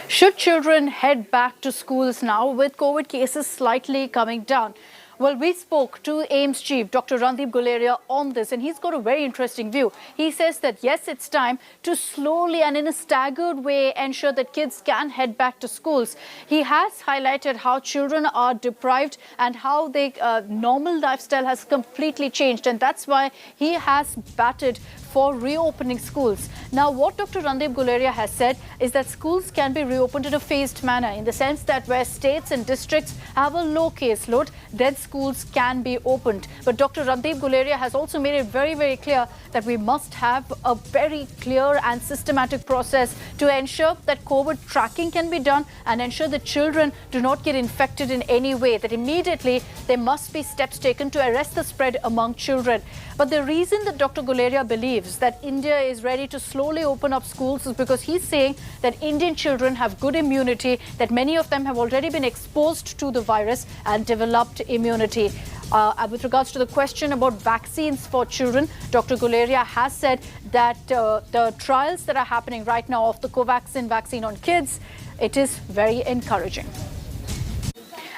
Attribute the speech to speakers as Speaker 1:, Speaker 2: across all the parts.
Speaker 1: Should children head back to schools now with COVID cases slightly coming down? Well, we spoke to AIIMS chief, Dr. Randeep Guleria, on this, and he's got a very interesting view. He says that, yes, it's time to slowly and in a staggered way ensure that kids can head back to schools. He has highlighted how children are deprived and how their normal lifestyle has completely changed, and that's why he has batted for reopening schools. Now, what Dr. Randeep Guleria has said is that schools can be reopened in a phased manner, in the sense that where states and districts have a low caseload, then schools can be opened. But Dr. Randeep Guleria has also made it very, very clear that we must have a very clear and systematic process to ensure that COVID tracking can be done and ensure that children do not get infected in any way, that immediately there must be steps taken to arrest the spread among children. But the reason that Dr. Guleria believes that India is ready to slowly open up schools is because he's saying that Indian children have good immunity, that many of them have already been exposed to the virus and developed immunity. With regards to the question about vaccines for children, Dr. Guleria has said that the trials that are happening right now of the Covaxin vaccine on kids, it is very encouraging.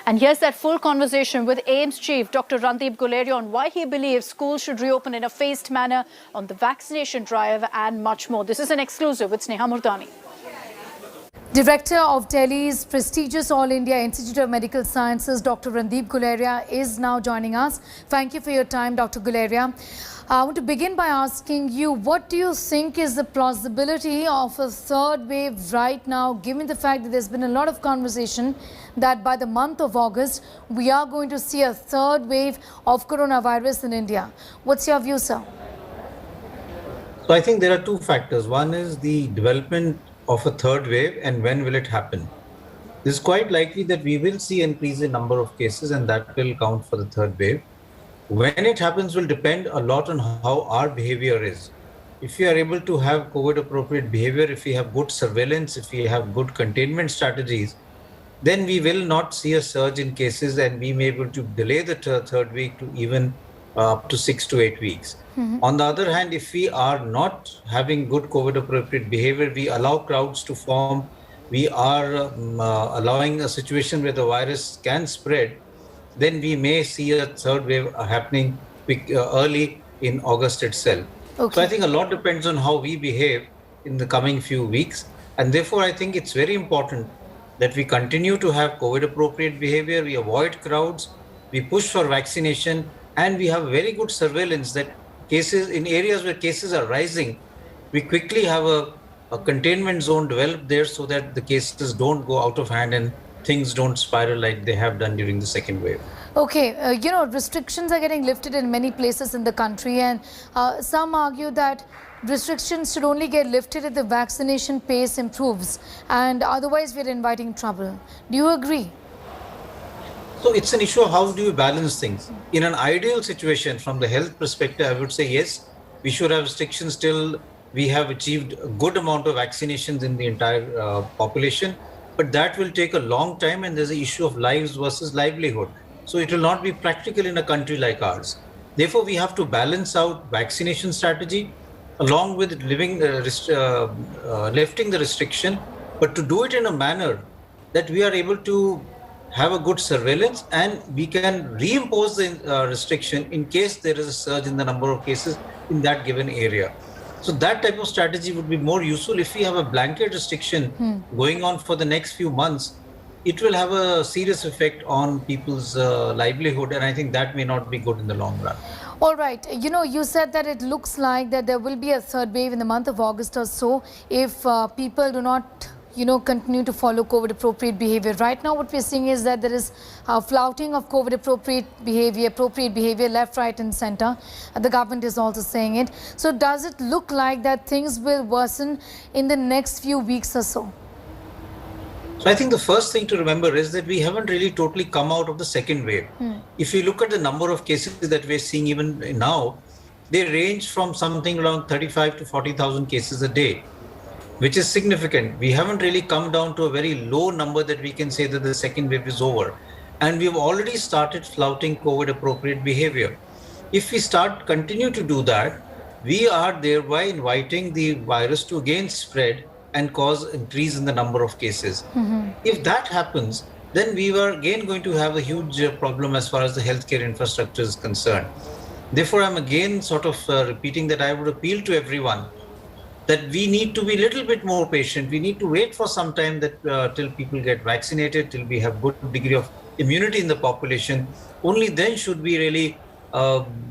Speaker 1: And here's that full conversation with AIIMS chief, Dr. Randeep Guleria, on why he believes schools should reopen in a phased manner, on the vaccination drive and much more. This is an exclusive with Sneha Murdani.
Speaker 2: Director of Delhi's prestigious All India Institute of Medical Sciences, Dr. Randeep Guleria, is now joining us. Thank you for your time, Dr. Guleria. I want to begin by asking you, what do you think is the plausibility of a third wave right now, given the fact that there's been a lot of conversation that by the month of August, we are going to see a third wave of coronavirus in India? What's your view, sir?
Speaker 3: So I think there are two factors. One is the development of a third wave and when will it happen. It's quite likely that we will see an increase in number of cases and that will count for the third wave. When it happens will depend a lot on how our behavior is. If we are able to have COVID appropriate behavior, if we have good surveillance, if we have good containment strategies, then we will not see a surge in cases and we may be able to delay the third week to even up to 6 to 8 weeks. On the other hand, if we are not having good COVID appropriate behavior, we allow crowds to form, we are allowing a situation where the virus can spread, then we may see a third wave happening early in August itself.
Speaker 2: Okay.
Speaker 3: So I think a lot depends on how we behave in the coming few weeks. And therefore, I think it's very important that we continue to have COVID appropriate behavior, we avoid crowds, we push for vaccination, and we have very good surveillance that cases in areas where cases are rising, we quickly have a containment zone developed there so that the cases don't go out of hand and things don't spiral like they have done during the second wave.
Speaker 2: Okay, restrictions are getting lifted in many places in the country, and some argue that restrictions should only get lifted if the vaccination pace improves, and otherwise we're inviting trouble. Do you agree?
Speaker 3: So it's an issue of how do you balance things. In an ideal situation, from the health perspective, I would say yes, we should have restrictions till we have achieved a good amount of vaccinations in the entire population. But that will take a long time, and there's an issue of lives versus livelihood. So it will not be practical in a country like ours. Therefore, we have to balance out vaccination strategy along with lifting the restriction, but to do it in a manner that we are able to have a good surveillance and we can reimpose the restriction in case there is a surge in the number of cases in that given area. So that type of strategy would be more useful. If we have a blanket restriction going on for the next few months, it will have a serious effect on people's livelihood, and I think that may not be good in the long run.
Speaker 2: All right, you said that it looks like that there will be a third wave in the month of August or so if people do not continue to follow COVID appropriate behavior. Right now what we're seeing is that there is flouting of COVID appropriate behavior left, right and center. The government is also saying it. So does it look like that things will worsen in the next few weeks or so?
Speaker 3: So I think the first thing to remember is that we haven't really totally come out of the second wave. If you look at the number of cases that we're seeing even now, they range from something around 35 to 40,000 cases a day, which is significant. We haven't really come down to a very low number that we can say that the second wave is over. And we've already started flouting COVID appropriate behavior. If we continue to do that, we are thereby inviting the virus to again spread and cause increase in the number of cases. If that happens, then we are again going to have a huge problem as far as the healthcare infrastructure is concerned. Therefore, I'm again sort of repeating that I would appeal to everyone that we need to be a little bit more patient. We need to wait for some time that till people get vaccinated, till we have good degree of immunity in the population. Only then should we really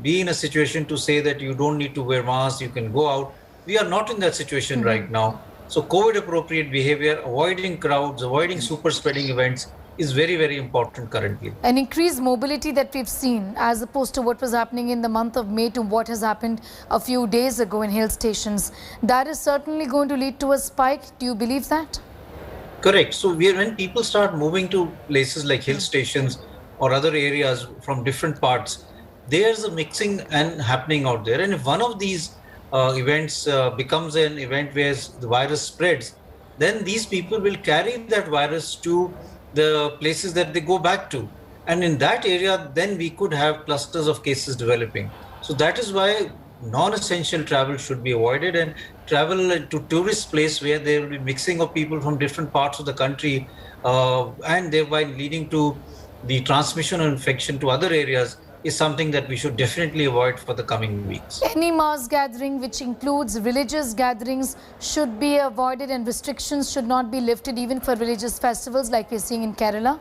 Speaker 3: be in a situation to say that you don't need to wear masks, you can go out. We are not in that situation right now. So COVID appropriate behavior, avoiding crowds, avoiding super spreading events is very, very important currently.
Speaker 2: An increased mobility that we've seen as opposed to what was happening in the month of May to what has happened a few days ago in hill stations, that is certainly going to lead to a spike. Do you believe that?
Speaker 3: Correct. So when people start moving to places like hill stations or other areas from different parts, there's a mixing and happening out there. And if one of these events becomes an event where the virus spreads, then these people will carry that virus to the places that they go back to. And in that area, then we could have clusters of cases developing. So that is why non-essential travel should be avoided, and travel to tourist place where there will be mixing of people from different parts of the country and thereby leading to the transmission of infection to other areas is something that we should definitely avoid for the coming weeks.
Speaker 2: Any mass gathering which includes religious gatherings should be avoided, and restrictions should not be lifted even for religious festivals like we're seeing in Kerala?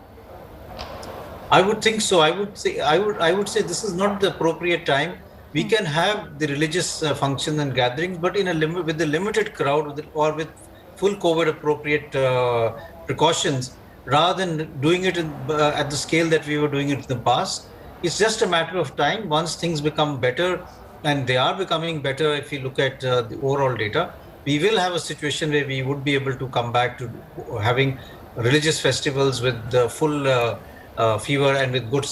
Speaker 3: I would think so. I would say this is not the appropriate time. We can have the religious functions and gatherings, but in a with the limited crowd or with full COVID appropriate precautions, rather than doing it at the scale that we were doing it in the past. It's just a matter of time. Once things become better, and they are becoming better if you look at the overall data, we will have a situation where we would be able to come back to having religious festivals with the full fever and with good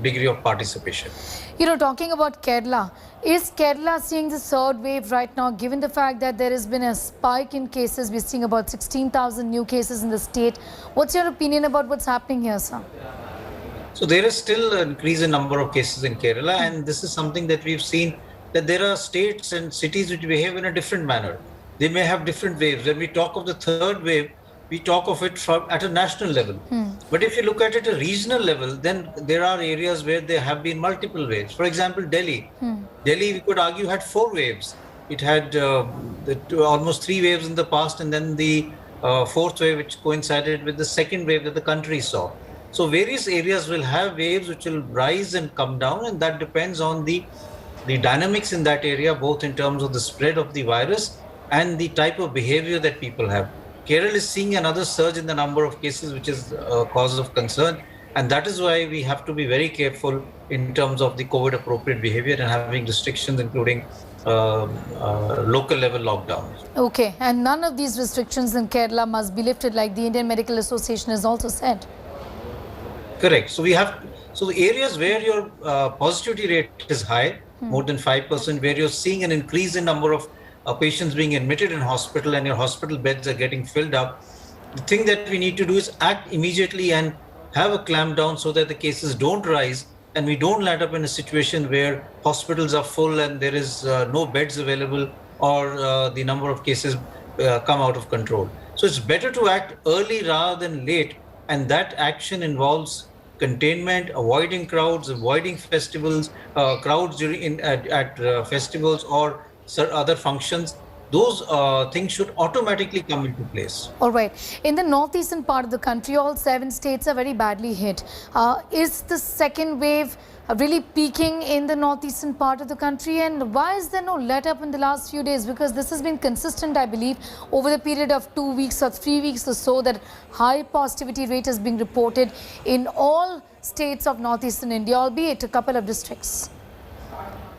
Speaker 3: degree of participation.
Speaker 2: You know, talking about Kerala, is Kerala seeing the third wave right now, given the fact that there has been a spike in cases? We're seeing about 16,000 new cases in the state. What's your opinion about what's happening here, sir?
Speaker 3: So there is still an increase in number of cases in Kerala, and this is something that we've seen, that there are states and cities which behave in a different manner. They may have different waves. When we talk of the third wave, we talk of it at a national level. But if you look at it at a regional level, then there are areas where there have been multiple waves. For example, Delhi. Delhi, we could argue, had 4 waves. It had almost 3 waves in the past, and then the 4th wave, which coincided with the second wave that the country saw. So various areas will have waves which will rise and come down, and that depends on the dynamics in that area, both in terms of the spread of the virus and the type of behavior that people have. Kerala is seeing another surge in the number of cases, which is a cause of concern. And that is why we have to be very careful in terms of the COVID appropriate behavior and having restrictions, including local level lockdowns.
Speaker 2: Okay, and none of these restrictions in Kerala must be lifted, like the Indian Medical Association has also said.
Speaker 3: Correct. So the areas where your positivity rate is high, more than 5%, where you're seeing an increase in number of patients being admitted in hospital and your hospital beds are getting filled up, the thing that we need to do is act immediately and have a clamp down so that the cases don't rise and we don't land up in a situation where hospitals are full and there is no beds available, or the number of cases come out of control. So it's better to act early rather than late, and that action involves containment, avoiding crowds, avoiding festivals, crowds during at festivals or other functions. Those things should automatically come into place.
Speaker 2: All right. In the northeastern part of the country, all 7 states are very badly hit. Is the second wave really peaking in the northeastern part of the country, and why is there no let up in the last few days? Because this has been consistent, I believe, over the period of 2 weeks or 3 weeks or so, that high positivity rate has been reported in all states of northeastern India, albeit a couple of districts.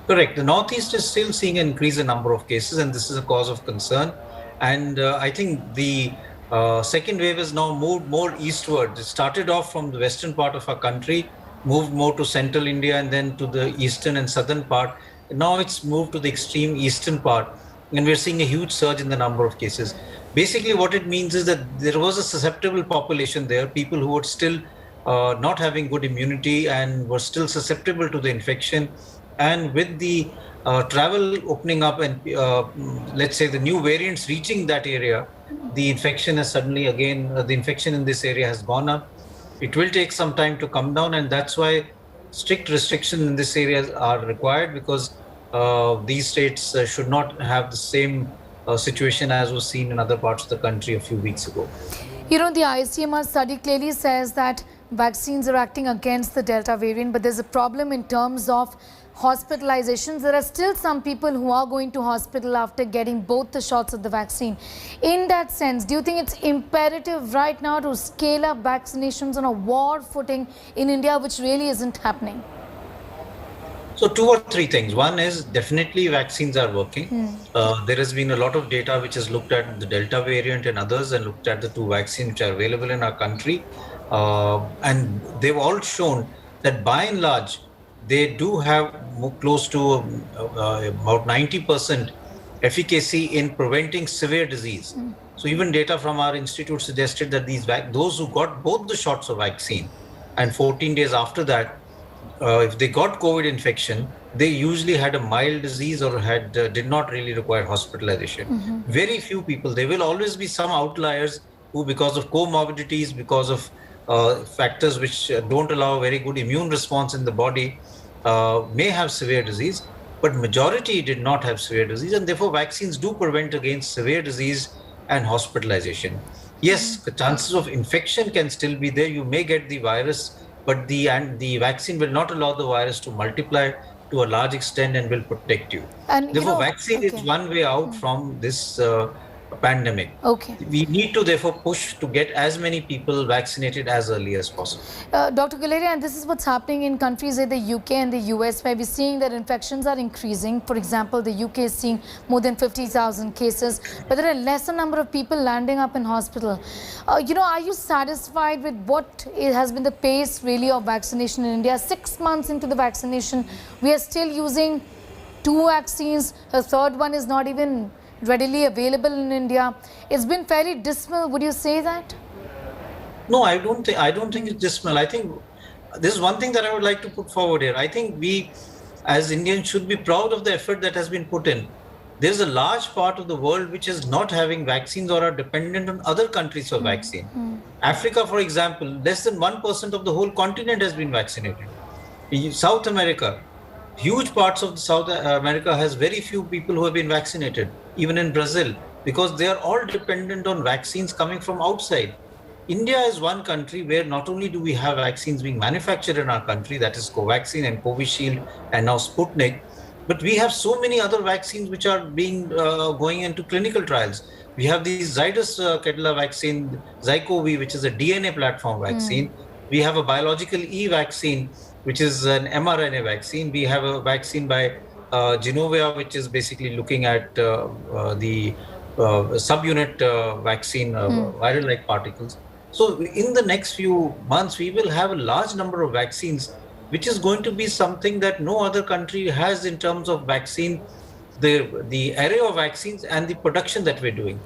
Speaker 3: Correct. The Northeast is still seeing an increase in number of cases, and this is a cause of concern. And I think the second wave has now moved more eastward. It started off from the western part of our country, moved more to central India and then to the eastern and southern part. And now it's moved to the extreme eastern part, and we're seeing a huge surge in the number of cases. Basically, what it means is that there was a susceptible population there, people who were still not having good immunity and were still susceptible to the infection. And with the travel opening up and let's say the new variants reaching that area, the infection has suddenly again, the infection in this area has gone up. It will take some time to come down, and that's why strict restrictions in this area are required, because these states should not have the same situation as was seen in other parts of the country a few weeks ago.
Speaker 2: You know, the ICMR study clearly says that vaccines are acting against the Delta variant, but there's a problem in terms of hospitalizations. There are still some people who are going to hospital after getting both the shots of the vaccine. In that sense, do you think it's imperative right now to scale up vaccinations on a war footing in India, which really isn't happening?
Speaker 3: So 2 or 3 things. One is definitely vaccines are working. There has been a lot of data which has looked at the Delta variant and others and looked at the 2 vaccines which are available in our country. And they've all shown that by and large, they do have close to about 90% efficacy in preventing severe disease. So even data from our institute suggested that those who got both the shots of vaccine and 14 days after that, if they got COVID infection, they usually had a mild disease or did not really require hospitalization. Very few people. There will always be some outliers who, because of comorbidities, because of factors which don't allow a very good immune response in the body, may have severe disease, but majority did not have severe disease, and therefore vaccines do prevent against severe disease and hospitalization. Yes, the chances of infection can still be there. You may get the virus, but the vaccine will not allow the virus to multiply to a large extent and will protect you.
Speaker 2: And
Speaker 3: therefore, vaccine is one way out from this pandemic.
Speaker 2: Okay.
Speaker 3: We need to therefore push to get as many people vaccinated as early as possible.
Speaker 2: Dr. Guleria, and this is what's happening in countries like the UK and the US, where we're seeing that infections are increasing. For example, the UK is seeing more than 50,000 cases, but there are lesser number of people landing up in hospital. You know, are you satisfied with what has been the pace really of vaccination in India? 6 months into the vaccination, we are still using 2 vaccines. A third one is not even readily available in India. It's been fairly dismal. Would you say that?
Speaker 3: No, I don't think it's dismal. I think this is one thing that I would like to put forward here. I think we as Indians should be proud of the effort that has been put in. There's a large part of the world which is not having vaccines or are dependent on other countries for vaccine. Africa, for example, less than 1% of the whole continent has been vaccinated. South America, huge parts of South America has very few people who have been vaccinated, even in Brazil, because they are all dependent on vaccines coming from outside. India is one country where not only do we have vaccines being manufactured in our country, that is Covaxin and Covishield and now Sputnik, but we have so many other vaccines which are being going into clinical trials. We have the Zydus Cadila vaccine, Zycov, which is a DNA platform vaccine. We have a biological E vaccine, which is an mRNA vaccine. We have a vaccine by Genovia, which is basically looking at the subunit vaccine, viral-like particles. So in the next few months, we will have a large number of vaccines, which is going to be something that no other country has in terms of vaccine, the array of vaccines and the production that we're doing.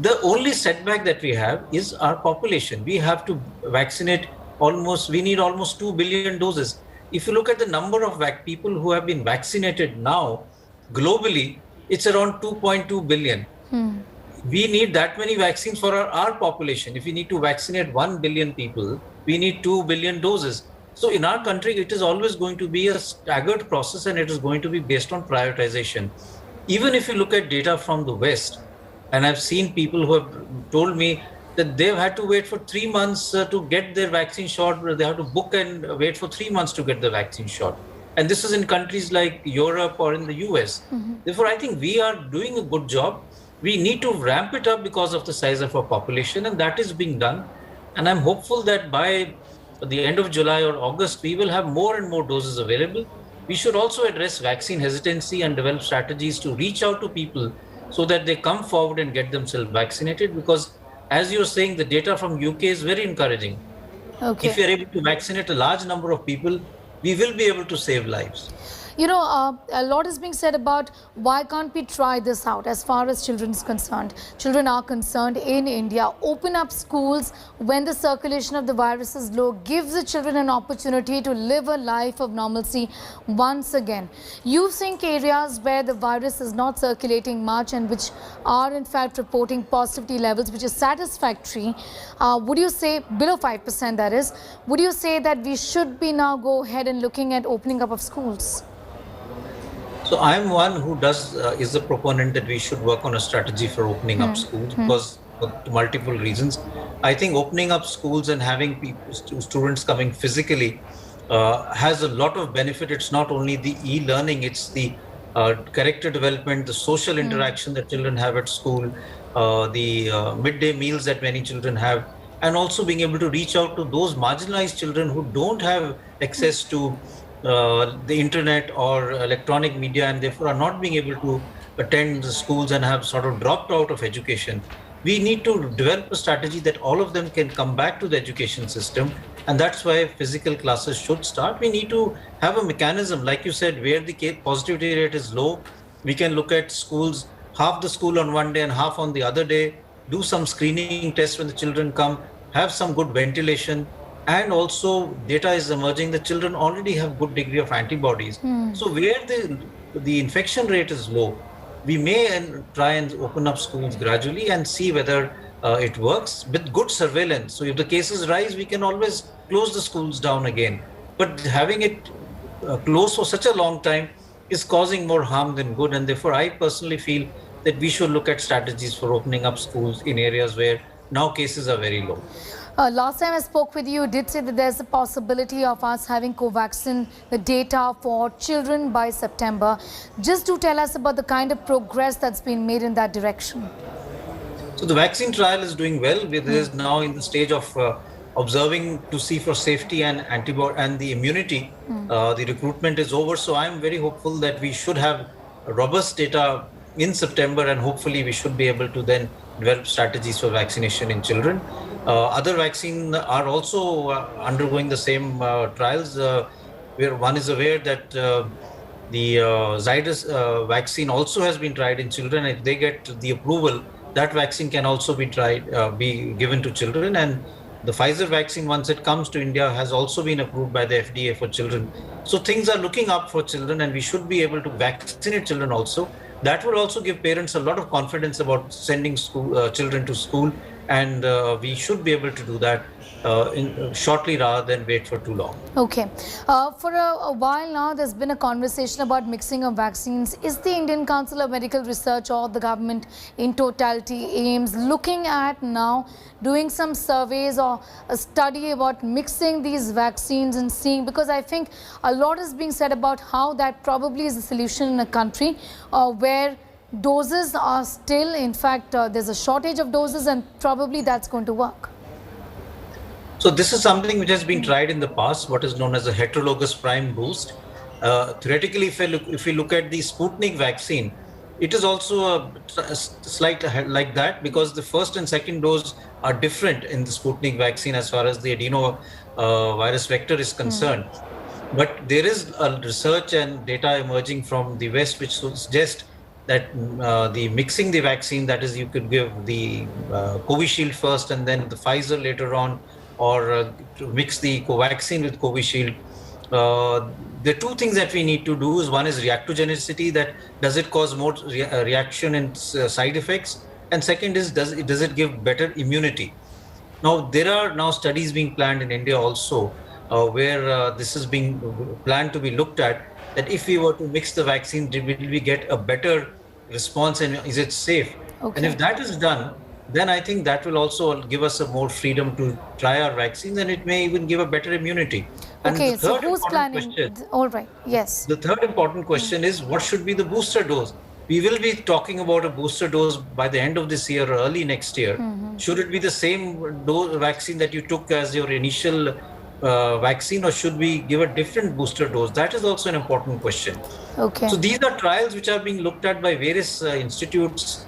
Speaker 3: The only setback that we have is our population. We have to vaccinate we need almost 2 billion doses. If you look at the number of people who have been vaccinated now, globally, it's around 2.2 billion. We need that many vaccines for our population. If we need to vaccinate 1 billion people, we need 2 billion doses. So in our country, it is always going to be a staggered process, and it is going to be based on prioritization. Even if you look at data from the West, and I've seen people who have told me that they've had to wait for 3 months to get their vaccine shot. They have to book and wait for 3 months to get the vaccine shot. And this is in countries like Europe or in the US. Therefore, I think we are doing a good job. We need to ramp it up because of the size of our population, and that is being done. And I'm hopeful that by the end of July or August, we will have more and more doses available. We should also address vaccine hesitancy and develop strategies to reach out to people so that they come forward and get themselves vaccinated, because as you're saying, the data from UK is very encouraging.
Speaker 2: Okay.
Speaker 3: If you're able to vaccinate a large number of people, we will be able to save lives.
Speaker 2: A lot is being said about why can't we try this out as far as children is concerned. Children are concerned in India. Open up schools when the circulation of the virus is low. Give the children an opportunity to live a life of normalcy once again. You think areas where the virus is not circulating much and which are in fact reporting positivity levels which is satisfactory, would you say below 5% that is, would you say that we should be now go ahead and looking at opening up of schools?
Speaker 3: So I'm one who is a proponent that we should work on a strategy for opening up schools because of multiple reasons. I think opening up schools and having students coming physically has a lot of benefit. It's not only the e-learning, it's the character development, the social interaction that children have at school, the midday meals that many children have, and also being able to reach out to those marginalized children who don't have access to the internet or electronic media and therefore are not being able to attend the schools and have sort of dropped out of education. We need to develop a strategy that all of them can come back to the education system, and that's why physical classes should start. We need to have a mechanism, like you said, where the positivity rate is low. We can look at schools, half the school on one day and half on the other day, do some screening tests when the children come, have some good ventilation, and also data is emerging that children already have good degree of antibodies. So where the infection rate is low, we may try and open up schools gradually and see whether it works with good surveillance. So if the cases rise, we can always close the schools down again. But having it closed for such a long time is causing more harm than good. And therefore, I personally feel that we should look at strategies for opening up schools in areas where now cases are very low.
Speaker 2: Last time I spoke with you did say that there's a possibility of us having Covaxin, the data for children by September. Just do tell us about the kind of progress that's been made in that direction.
Speaker 3: So the vaccine trial is doing well. It is now in the stage of observing to see for safety and antibody and the immunity. The recruitment is over. So I'm very hopeful that we should have robust data in September, and hopefully we should be able to then develop strategies for vaccination in children. Other vaccines are also undergoing the same trials, where one is aware that the Zydus vaccine also has been tried in children. If they get the approval, that vaccine can also be be given to children. And the Pfizer vaccine, once it comes to India, has also been approved by the FDA for children. So things are looking up for children, and we should be able to vaccinate children also. That will also give parents a lot of confidence about sending children to school, and we should be able to do that shortly rather than wait for too long.
Speaker 2: Okay. For a while now, there's been a conversation about mixing of vaccines. Is the Indian Council of Medical Research or the government in totality AIIMS looking at now doing some surveys or a study about mixing these vaccines and seeing, because I think a lot is being said about how that probably is a solution in a country where doses are still, in fact, there's a shortage of doses, and probably that's going to work.
Speaker 3: So this is something which has been tried in the past, what is known as a heterologous prime boost. Theoretically, if we look at the Sputnik vaccine, it is also a slight like that, because the first and second dose are different in the Sputnik vaccine as far as the adenovirus vector is concerned. But there is a research and data emerging from the West which suggest that the mixing the vaccine, that is, you could give the Covishield first and then the Pfizer later on, or to mix the Covaxin with Covishield. The two things that we need to do is, one is reactogenicity, that does it cause more reaction and side effects, and second is does it give better immunity. Now there are now studies being planned in India also where this is being planned to be looked at, that if we were to mix the vaccine, will we get a better response and is it safe?
Speaker 2: Okay.
Speaker 3: And if that is done, then I think that will also give us a more freedom to try our vaccines, and it may even give a better immunity. And
Speaker 2: okay,
Speaker 3: the
Speaker 2: so
Speaker 3: third
Speaker 2: who's planning? All right, yes.
Speaker 3: The third important question is, what should be the booster dose? We will be talking about a booster dose by the end of this year or early next year. Should it be the same dose vaccine that you took as your initial vaccine, or should we give a different booster dose? That is also an important question.
Speaker 2: Okay.
Speaker 3: So these are trials which are being looked at by various institutes,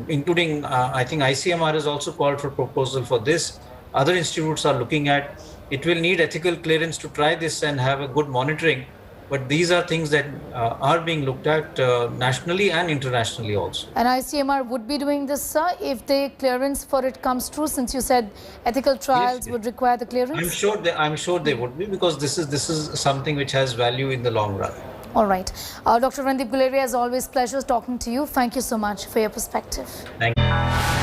Speaker 3: including I think ICMR has also called for proposal for this. Other institutes are looking at. It will need ethical clearance to try this and have a good monitoring. But these are things that are being looked at nationally and internationally also.
Speaker 2: And ICMR would be doing this, sir, if the clearance for it comes true, since you said ethical trials
Speaker 3: Yes.
Speaker 2: would require the clearance?
Speaker 3: I'm sure they would be, because this is something which has value in the long run.
Speaker 2: All right. Dr. Randeep Guleria, as always, pleasure talking to you. Thank you so much for your perspective.
Speaker 3: Thank you.